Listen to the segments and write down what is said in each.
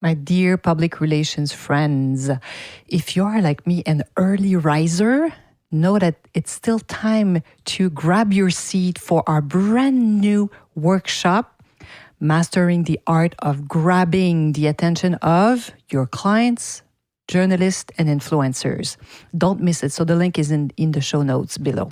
My dear public relations friends, if you are like me, an early riser, know that it's still time to grab your seat for our brand new workshop, Mastering the Art of Grabbing the Attention of Your Clients, Journalists, and Influencers. Don't miss it. So the link is in the show notes below.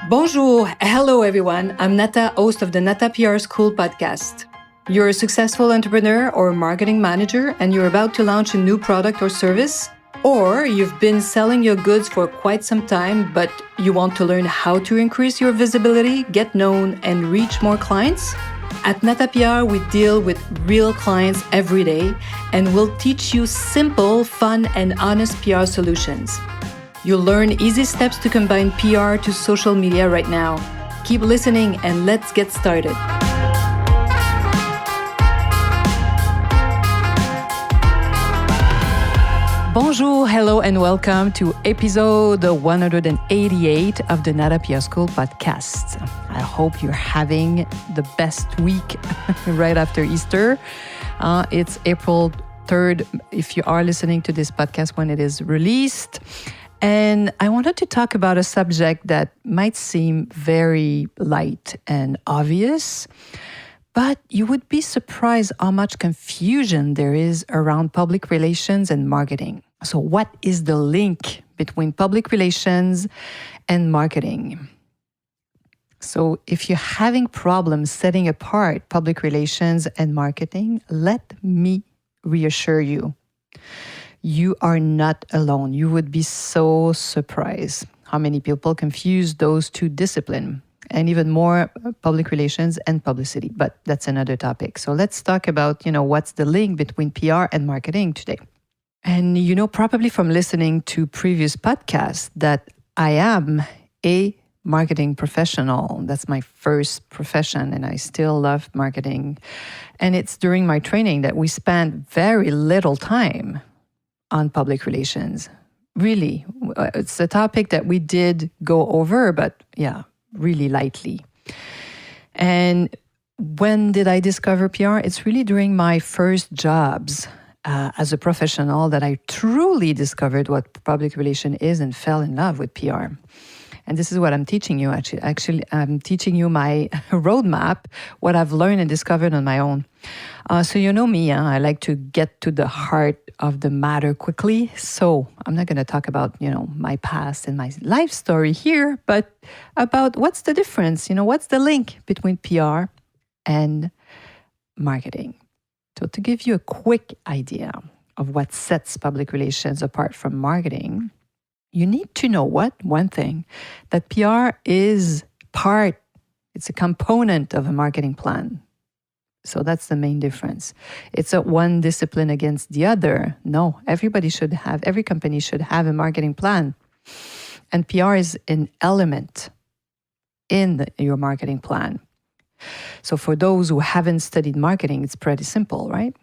Bonjour. Hello, everyone. I'm Nata, host of the Nata PR School podcast. You're a successful entrepreneur or marketing manager, and you're about to launch a new product or service, or you've been selling your goods for quite some time, but you want to learn how to increase your visibility, get known, and reach more clients? At Nata PR, we deal with real clients every day, and we'll teach you simple, fun, and honest PR solutions. You'll learn easy steps to combine PR to social media right now. Keep listening and let's get started. Bonjour, hello, and welcome to episode 188 of the Nata PR School podcast. I hope you're having the best week right after Easter. It's April 3rd if you are listening to this podcast when it is released. And I wanted to talk about a subject that might seem very light and obvious, but you would be surprised how much confusion there is around public relations and marketing. So what is the link between public relations and marketing? So if you're having problems setting apart public relations and marketing, let me reassure you. You are not alone. You would be so surprised how many people confuse those two disciplines, and even more public relations and publicity. But that's another topic. So let's talk about, what's the link between PR and marketing today. And probably from listening to previous podcasts that I am a marketing professional. That's my first profession, and I still love marketing. And it's during my training that we spent very little time on public relations. Really, it's a topic that we did go over, but really lightly. And when did I discover PR? It's really during my first jobs as a professional that I truly discovered what public relation is and fell in love with PR. And this is what I'm teaching you, actually. Actually, I'm teaching you my roadmap, what I've learned and discovered on my own. So you know me, I like to get to the heart of the matter quickly. So I'm not going to talk about, my past and my life story here, but about what's the difference, what's the link between PR and marketing. So to give you a quick idea of what sets public relations apart from marketing, you need to know one thing, that PR is it's a component of a marketing plan. So that's the main difference. It's a one discipline against the other. No, every company should have a marketing plan. And PR is an element in your marketing plan. So for those who haven't studied marketing, it's pretty simple, right?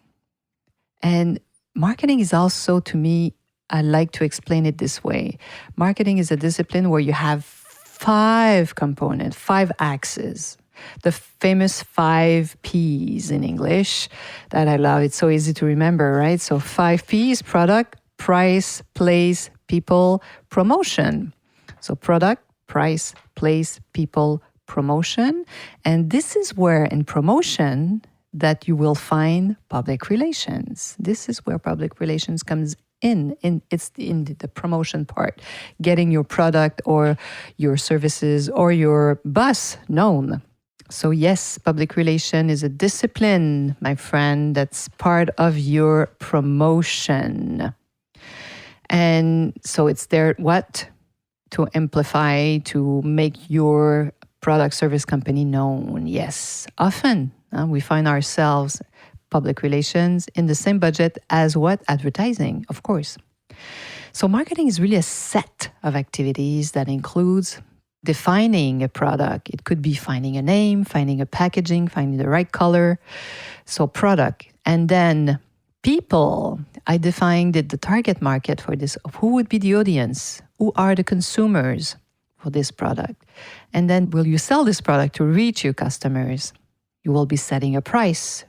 And marketing is also, to me, I like to explain it this way. Marketing is a discipline where you have 5 components, 5 axes. The famous 5 P's in English that I love. It's so easy to remember, right? So 5 P's: product, price, place, people, promotion. So product, price, place, people, promotion. And this is where in promotion that you will find public relations. This is where public relations comes it's in the promotion part, getting your product or your services or your bus known. So yes, public relation is a discipline, my friend, that's part of your promotion. And so it's there, to amplify, to make your product service company known. Yes, often we find ourselves public relations in the same budget as advertising, of course. So marketing is really a set of activities that includes defining a product. It could be finding a name, finding a packaging, finding the right color. So product. And then people. I defined the target market for this. Who would be the audience? Who are the consumers for this product? And then will you sell this product to reach your customers? You will be setting a price.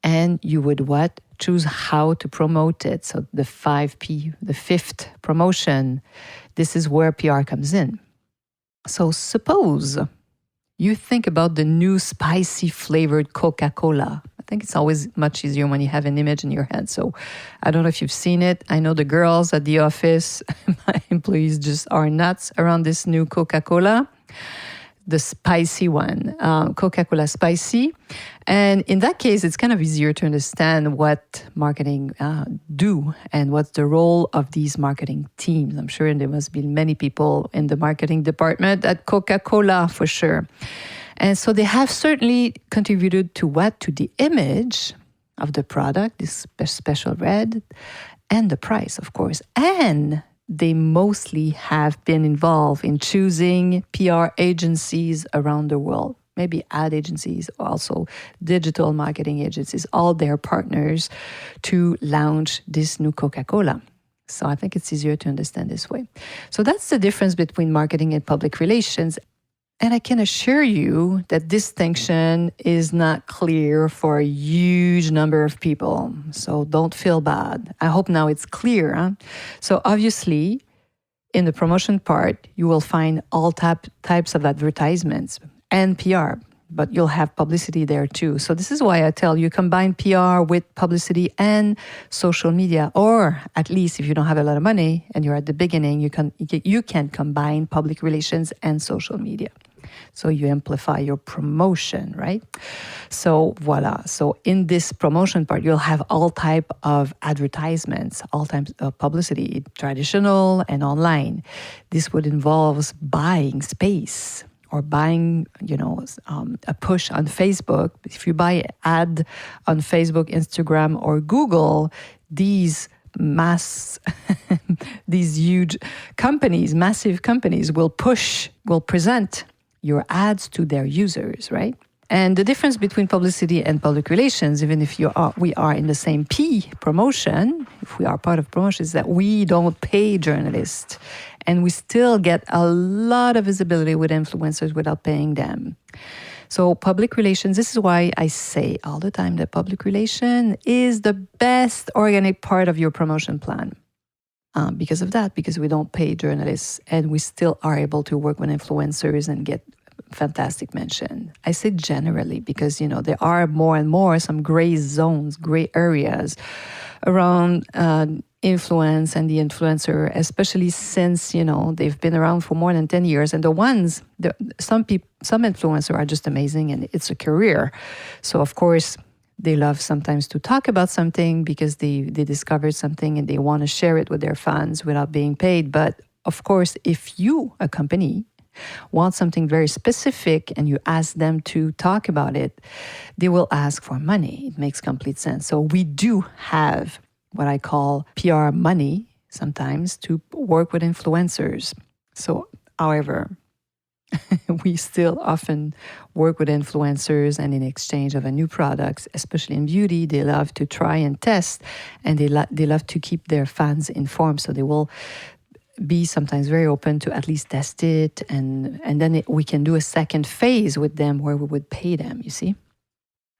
And you would what? Choose how to promote it. So the 5P, the fifth promotion, this is where PR comes in. So suppose you think about the new spicy flavored Coca-Cola. I think it's always much easier when you have an image in your head. So I don't know if you've seen it. I know the girls at the office, my employees just are nuts around this new Coca-Cola, the spicy one, Coca-Cola Spicy. And in that case, it's kind of easier to understand what marketing do and what's the role of these marketing teams. I'm sure there must be many people in the marketing department at Coca-Cola for sure. And so they have certainly contributed to what? To the image of the product, this special red, and the price, of course. And they mostly have been involved in choosing PR agencies around the world, maybe ad agencies, also digital marketing agencies, all their partners to launch this new Coca-Cola. So I think it's easier to understand this way. So that's the difference between marketing and public relations. And I can assure you that distinction is not clear for a huge number of people. So don't feel bad. I hope now it's clear. Huh? So obviously, in the promotion part, you will find all types of advertisements and PR, but you'll have publicity there too. So this is why I tell you combine PR with publicity and social media, or at least if you don't have a lot of money and you're at the beginning, you can combine public relations and social media. So you amplify your promotion, right? So voila. So in this promotion part, you'll have all type of advertisements, all types of publicity, traditional and online. This would involve buying space or buying, a push on Facebook. If you buy an ad on Facebook, Instagram, or Google, these huge companies, massive companies will present your ads to their users, right? And the difference between publicity and public relations, even if we are in the same P, promotion, if we are part of promotion, is that we don't pay journalists. And we still get a lot of visibility with influencers without paying them. So public relations, this is why I say all the time that public relation is the best organic part of your promotion plan. Because of that, because we don't pay journalists and we still are able to work with influencers and get fantastic mention. I say generally because, there are more and more some gray zones, gray areas around influence and the influencer, especially since, they've been around for more than 10 years. And some influencers are just amazing and it's a career. So, of course, they love sometimes to talk about something because they discovered something and they want to share it with their fans without being paid. But of course, if you, a company, want something very specific and you ask them to talk about it, they will ask for money. It makes complete sense. So we do have what I call PR money sometimes to work with influencers. So, however, we still often work with influencers and in exchange of a new products, especially in beauty, they love to try and test and they love to keep their fans informed. So they will be sometimes very open to at least test it. And then we can do a second phase with them where we would pay them, you see.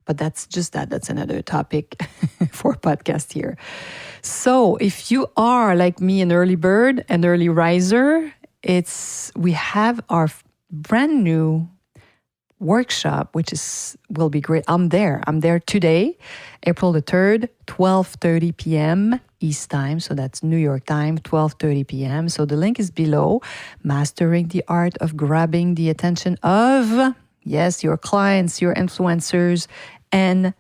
But that's another topic for a podcast here. So if you are like me, an early bird, an early riser, we have our brand new workshop, which will be great. I'm there today, April the 3rd, 12:30 p.m. East time. So that's New York time, 12:30 p.m. So the link is below. Mastering the art of grabbing the attention of, yes, your clients, your influencers, and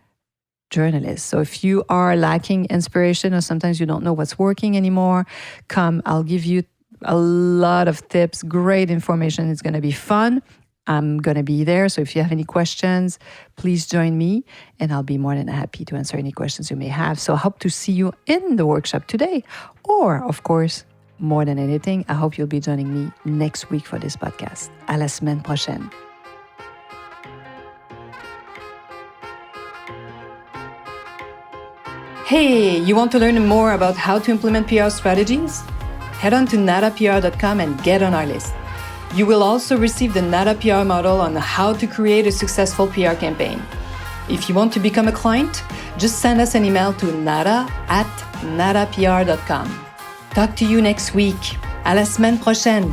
journalists. So if you are lacking inspiration or sometimes you don't know what's working anymore, come, I'll give you a lot of tips, great information. It's going to be fun. I'm going to be there. So if you have any questions, please join me and I'll be more than happy to answer any questions you may have. So I hope to see you in the workshop today. Or, of course, more than anything, I hope you'll be joining me next week for this podcast. À la semaine prochaine. Hey, you want to learn more about how to implement PR strategies? Head on to natapr.com and get on our list. You will also receive the Nata PR model on how to create a successful PR campaign. If you want to become a client, just send us an email to nata@natapr.com. Talk to you next week. À la semaine prochaine.